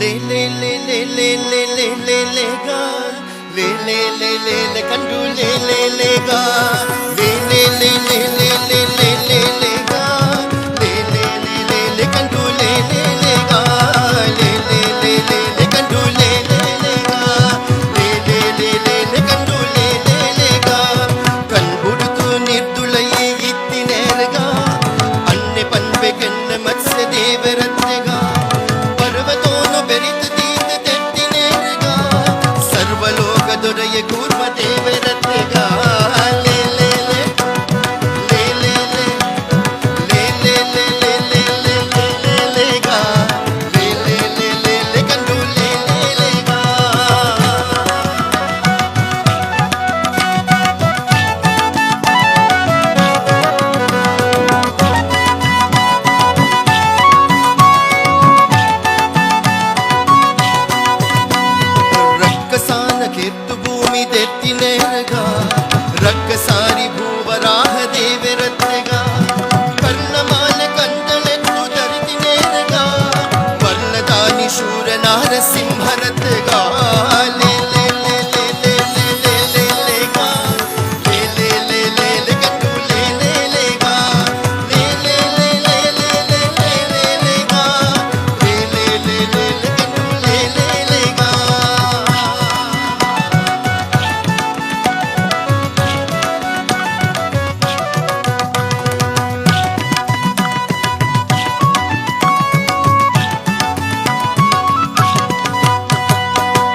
లే లే లే లే లే లే లే లే లేగా లే లే లే లే లే కండు లే లే లేగా లే లే లే లే లే లే లే లే లేగా లే లే లే లే లే కండు లే లే లేగా లే లే లే లే లే కండు లే లే లేగా లే లే లే లే లే కండు లే లే లేగా కన్బుడుతూ నిర్దులయ్యి ఇత్తినేరగా అన్నె పన్పెకెన్న మత్స్య దేవరత్యగా పర్వతోನು ಬೆರಿತು ತೀರ್ಥ ತೆಟ್ಟಿನೇರಗ ಸರ್ವಲೋಕ ದೊರೆಯ ಕೂರ್ಮ ದೇವರತ್ಯಗ ಲೇ ಲೇ ಲೇ ಲೇ ಲೇ ಲೇ ಲೇ ಲೇ ಲೇ ಲೇ ಲೇ ಲೇ ಲೇ ಲೇಗ ಲೇ ಲೇ ಲೇ ಲೇ ಲೇ ಕಂಡು ಲೇ ಲೇ ಲೇಗ రక్కసాన కెత్తు భూమి దెత్తినేరగా రక్కసారి భూవరాహ దేవరత్యగా కర్ణమాల కంటలెత్తు ధరితినేరగా వర్ణదాని శూర నారసింహరత్యగా లే లే లే లే లే లే లే లే లేగా లే లే లే లే లే కండు లే లే లేగా లే లే లే లే లే లే లే లే లేగా లే లే లే లే లే కండు లే లే లేగా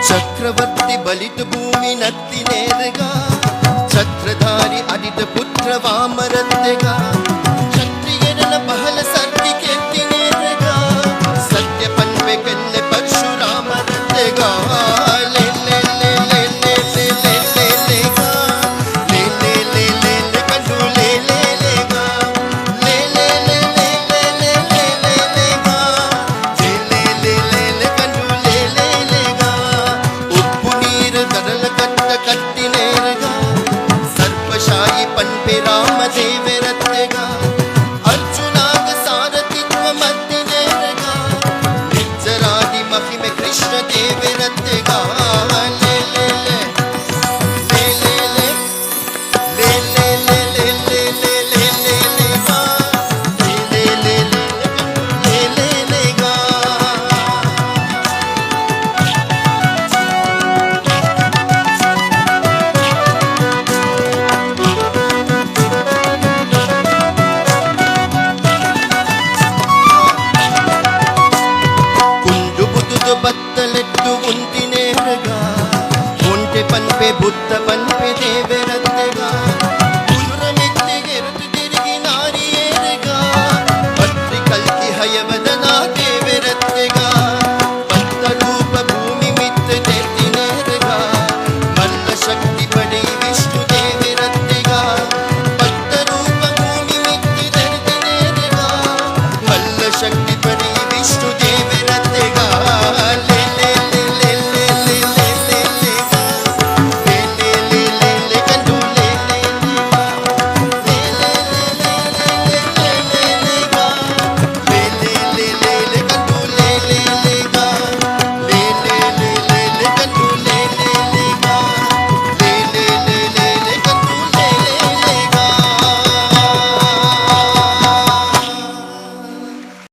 చక్రవర్తి బలిత భూమి నత్తినేరగా ఛత్రధారి అడిత పుత్ర వామరత్యగా క్షత్రియరన బహల సర్ది కెత్తినేరగా సత్య పన్పెకెన్నె పరశురామరత్యగా లే లే లే లే లే లే లే లే లేగా లే లే లే లే లే కండు లే లే లేగా లే లే లే లే లే లే లే లే లేగా లే లే లే లే లే కండు లే లే లేగా ఉప్పు నీరు ధరల కట్ట కట్టినేరగా సర్పశాయి పన్పె రామదేవరత్యగా అర్జునాగ సారథిత్వ మధ్యనేరగా నిజ్జరాది మహిమె కృష్ణ దేవరత్యగా లే లే లే లే లే లే లే లే లే లే లే లే లే లేగా లే లే లే లే లే లే లేగా ಕುಂಡು ಬುದುದು ಬತ್ತಲೆತ್ತು ಉಂಟಿನೇರಗ ಒಂಟೆ ಪನ್ಪೆ ಬುದ್ಧ